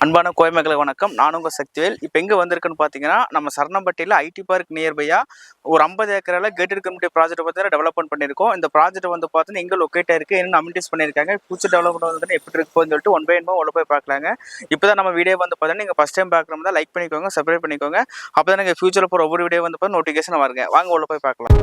அன்பான கோயமக்களுக்கு வணக்கம். நான் உங்கள் சக்திவேல். இப்போ எங்கே வந்திருக்குன்னு பார்த்தீங்கன்னா, நம்ம சரணம்பட்டியில் ஐடி பார்க் நியர்பையா ஒரு 50 ஏக்கரில் கேட்டட் கம்யூனிட்டி ப்ராஜெக்ட் பார்த்தீங்கன்னா டெவலப்மெண்ட் பண்ணியிருக்கோம். இந்த ப்ராஜெக்ட் வந்து பார்த்தீங்கன்னா எங்கே லொக்கேட் ஆயிருக்கு, என்ன அமெனிட்டிஸ் பண்ணியிருக்காங்க, ஃபியூச்சர் டெவலப்மெண்ட் வந்து எப்படி இருக்குன்னு சொல்லிட்டு ஒன் பை ஒன் உள்ள போய் பார்க்கலாங்க. இப்போ தான் நம்ம வீடியோ வந்து பார்த்தீங்கன்னா நீங்கள் ஃபஸ்ட் டைம் பார்க்குறோம் தான் லைக் பண்ணிக்கோங்க, சப்ஸ்கிரைப் பண்ணிக்கோங்க. அப்போ தான் நீங்கள் ஃபியூச்சரில் போகிற ஒவ்வொரு வீடியோ வந்து பார்த்தா நோட்டிஃபிகேஷன் வருங்க. வாங்க உள்ள போய் பார்க்கலாம்.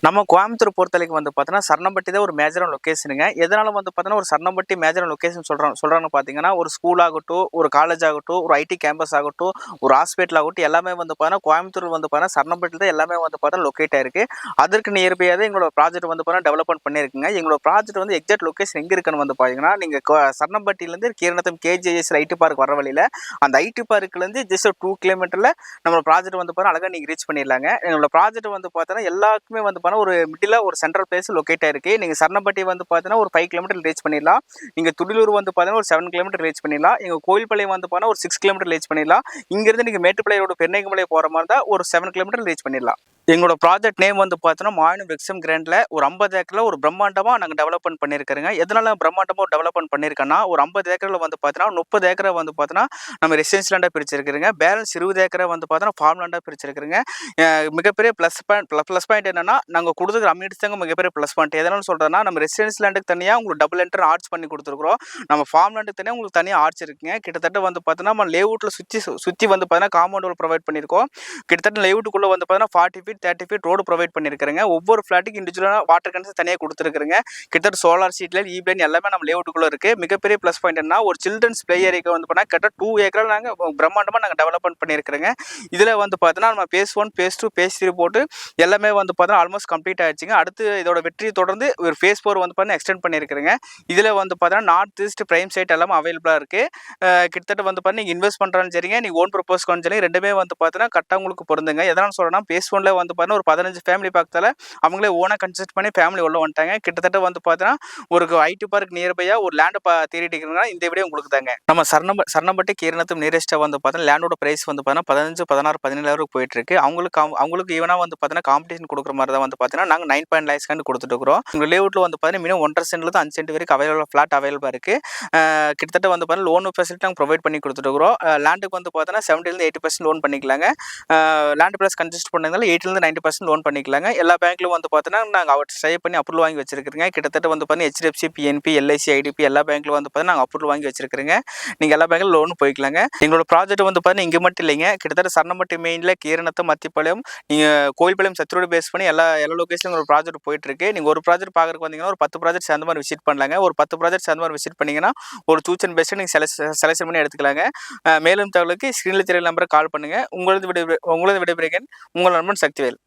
நம்ம கோயம்புத்தூர் பொறுத்தவரைக்கும் வந்து பார்த்தீங்கன்னா சரணம்பட்டி தான் ஒரு மேஜரான லொக்கேஷனுங்க. எதனால வந்து பார்த்தீங்கன்னா ஒரு சரணம்பட்டி மேஜரான லொக்கேஷன் சொல்கிறாங்கன்னு பார்த்தீங்கன்னா, ஒரு ஸ்கூல் ஆகட்டும், ஒரு காலேஜ் ஆகட்டும், ஒரு ஐடி கேம்பஸ் ஆகட்டும், ஒரு ஹாஸ்பிட்டல் ஆகட்டும், எல்லாமே வந்து பார்த்தீங்கன்னா கோயம்புத்தூர் வந்து பார்த்தீங்கன்னா சரணம்பட்டியில் தான் எல்லாமே வந்து பார்த்தீங்கன்னா லொக்கேட் ஆயிருக்கு. அதற்கு நியர்பையாக தான் எங்களோட ப்ராஜெக்ட் வந்து பார்த்தீங்கன்னா டெவலப்மெண்ட் பண்ணியிருக்குங்க. எங்களோட ப்ராஜெக்ட் வந்து எக்ஸாக்ட் லொக்கேஷன் எங்கே இருக்குன்னு வந்து பார்த்தீங்கன்னா, நீங்கள் சரணம்பட்டியிலேருந்து கீரநத்தம் கேஜிஎஸ் ஐடி பார்க் வர வழியில் அந்த ஐடி பார்க்லேருந்து ஜஸ்ட் 2 கிலோமீட்டரில் நம்ம ப்ராஜெக்ட் வந்து பார்த்தீங்கன்னா அழகாக நீங்கள் ரீச் பண்ணிடலாங்க. எங்களோட ப்ராஜெக்ட் வந்து பார்த்தீங்கன்னா எல்லாருக்குமே வந்து ஒரு மிடில் ஒரு சென்ட்ரல் பிளேஸ் லொக்கேட் ஆயிருக்கு. நீங்க சரணம்பட்டி வந்து பார்த்தீங்கன்னா ஒரு 5 கிலோமீட்டர் ரீச் பண்ணிடலாம். நீங்க துடிலூர் வந்து பார்த்தீங்கன்னா ஒரு 7 கிலோமீட்டர் ரீச் பண்ணிடலாம். எங்க கோயில்பாளையம் வந்து பார்த்தீங்கன்னா ஒரு 6 கிலோமீட்டர் ரீச் பண்ணிடலாம். இங்கிருந்து நீங்க மேட்டுப்பாளையோட பெருநேகமலை போற மாதிரி இருந்தால் ஒரு 7 கிலோமீட்டர் ரீச் பண்ணிடலாம். எங்களோட ப்ராஜெக்ட் நேம் வந்து பார்த்தீங்கன்னா மாயனம் விக்ஸம் கிராண்டில் ஒரு 50 ஏக்கரில் ஒரு பிரம்மாண்டமாக நாங்கள் டெவலப்மெண்ட் பண்ணியிருக்கிறோங்க. எதனால பிரம்மாண்டமாக டெவலப்மெண்ட் பண்ணியிருக்கோன்னா, ஒரு 50 ஏக்கரில் வந்து பார்த்தீங்கன்னா 30 ஏக்கரை வந்து பார்த்தீங்கன்னா நம்ம ரெசிடென்ஸ் லேண்டாக பிரிச்சிருக்கிறோங்க. பேலன்ஸ் 20 ஏக்கரை வந்து பார்த்தீங்கன்னா ஃபார்ம் லேண்டாக பிரிச்சிருக்கிறோங்க. மிகப்பெரிய ப்ளஸ் பாயிண்ட் என்னன்னா, நாங்கள் கொடுத்துருக்கிற அம்யூனிட்டிஸ் தாங்க மிகப்பெரிய ப்ளஸ் பாயிண்ட். எதனால சொல்கிறேன்னா, நம்ம ரெசிடென்ஸ் லேண்டுக்கு தனியாக உங்களுக்கு டபுள் என்டர் ஆர்ச் பண்ணி கொடுத்துருக்குறோம். நம்ம ஃபார்ம் லேண்டுக்கு தனியாக உங்களுக்கு தனியாக ஆர்ச் இருக்குங்க. கிட்டத்தட்ட வந்து பார்த்தீங்கன்னா நம்ம லேஅவுட்டில் சுற்றி வந்து பார்த்தீங்கன்னா காம்பவுண்ட் ப்ரொவைட் பண்ணியிருக்கோம். கிட்டத்தட்ட லேஅவுட்டுக்குள்ளே வந்து பார்த்தீங்கன்னா 40 ஃபீட் 30 ஃபீட் ரோடு ப்ரொவைட் பண்ணியிருக்கிறேங்க. ஒவ்வொரு ஃபிளாட்டுக்கு இண்டிவிஜுவலாக வாட்டர் கனெக்ஷன் தனியாக கொடுத்துருக்குறேங்க. கிட்டத்தட்ட சோலார் சீட்ல ஈப்ளைன் எல்லாமே நம்ம லேஅவுட்டுக்குள்ளே இருக்குது. மிகப்பெரிய ப்ளஸ் பாயிண்ட் என்ன, ஒரு சில்ட்ரன்ஸ் பிளே ஏரியாவுக்கு வந்து பார்த்தீங்கன்னா கிட்டத்தட்ட 2 ஏக்கரில் நாங்கள் பிரம்மாண்டமாக நாங்கள் டெவலப்மெண்ட் பண்ணியிருக்கிறேங்க. இதில் வந்து பார்த்தீங்கன்னா நம்ம பேஸ் 1 பேஸ் 2 பேஸ் 3 போட்டு எல்லாமே வந்து பார்த்தீங்கன்னா ஆல்மோஸ்ட் கம்ப்ளீட் ஆயிடுச்சுங்க. அடுத்து இதோட வெற்றியை தொடர்ந்து ஒரு ஃபேஸ் 4 வந்து பார்த்தீங்கன்னா எக்ஸ்டெண்ட் பண்ணியிருக்கிறேங்க. இதில் வந்து பார்த்தீங்கன்னா நார்த் ஈஸ்ட் பிரைம் சைட் எல்லாமே அவைலபிளாக இருக்குது. கிட்டத்தட்ட வந்து பார்த்தீங்கன்னா நீங்கள் இன்வெஸ்ட் பண்ணுறாலும் சரிங்க, நீங்கள் ஓன் ப்ரொப்போஸ் பண்ணி சரி, ரெண்டுமே வந்து பார்த்தீங்கன்னா கரெக்டாக உங்களுக்கு பொருந்துங்க. எதனால் சொல்கிறேன்னா, பேஸ் 1ல வந்து பார்த்தீங்கன்னா ஒரு 15 ஃபேமிலி பார்க்கத்தால அவங்களே ஓனாக கன்ஸ்ட்ரக்ட் பண்ணி ஃபேமிலி உள்ள வந்துட்டாங்க. கிட்டத்தட்ட வந்து பார்த்தீங்கன்னா ஒரு ஐடி பார்க் நியர்பையாக ஒரு லேண்டை தேடிட்டு இருக்கிறாங்கன்னா இந்த வீடியோ உங்களுக்கு தாங்க. நம்ம சரணம்பட்டி கீரநத்தம் நியரஸ்ட்டாக வந்து பார்த்தீங்கன்னா லேண்டோட பிரைஸ் வந்து பார்த்தீங்கன்னா 15, 16, 17 வரைக்கும் போயிட்டு இருக்கு. அவங்களுக்கு ஈவனாக வந்து பார்த்தீங்கன்னா காம்படிஷன் கொடுக்குற மாதிரி தான் வந்து பார்த்தீங்கன்னா நாங்கள் 9.9 lakhs கொடுத்துட்டு இருக்கிறோம். உங்கள் லேஅவுட்டில் வந்து பார்த்தீங்கன்னா மினிமம் 1.5 சென்ட்லேருந்து 5 சென்ட் வரைக்கும் ஃபிளாட் அவைலபிளாக இருக்குது. கிட்டத்தட்ட வந்து பார்த்தீங்கன்னா லோன் ஃபெசிலிட்டி நாங்கள் ப்ரொவைட் பண்ணி கொடுத்துட்டு இருக்கிறோம். லேண்டுக்கு வந்து பார்த்தீங்கன்னா 70-80% லோன் பண்ணிக்கலாங்க. லேண்ட் ப்ளஸ் கன்சிஸ்ட் பண்ணதுனால 80-90% லோன் பண்ணிக்கலாங்க. எல்லா பேங்க்லையும் வந்து பார்த்தீங்கன்னா நாங்கள் அவர் சேவ் பண்ணி அப்ரூவல் வாங்கி வச்சிருக்கிறீங்க. கிட்டத்தட்ட வந்து பார்த்தீங்கன்னா HDFC, PNB, LIC, IDP எல்லா பேங்க்லையும் வந்து பார்த்தீங்கன்னா நாங்கள் அப்ரூவல் வாங்கி வச்சிருக்கிறீங்க. நீங்கள் எல்லா பேங்க்லையும் லோன் போய்க்கலாங்க. எங்களோட ப்ராஜெக்ட் வந்து பார்த்தீங்கன்னா இங்கே மட்டும் இல்லைங்க, கிட்டத்தட்ட சரணம்பட்டி மெயினில் கீரநத்தம், மத்திப்பாளையம், நீங்கள் கோயில்பாளையம், சத்திரோடு பேஸ் பண்ணி எல்லா லொகேஷனும் ஒரு ப்ராஜெக்ட் போயிட்டு இருக்கு. நீங்கள் ஒரு ப்ராஜெக்ட் பார்க்குறதுக்கு வந்தீங்கன்னா ஒரு 10 ப்ராஜெக்ட் சேர்ந்த மாதிரி விசிட் பண்ணலாங்க. ஒரு 10 ப்ராஜெக்ட் சேர்ந்த மாதிரி விசிட் பண்ணிங்கன்னா ஒரு சூஸ் அண்ட் பெஸ்ட்டு நீங்கள் செலக்ஷன் பண்ணி எடுத்துக்கலாங்க. மேலும் தகவலுக்கு ஸ்க்ரீனில் தெரியல நம்பரை கால் பண்ணுங்கள். உங்களது விடைபெறுகிறேன் உங்கள் நண்பன் சக்திவேல்.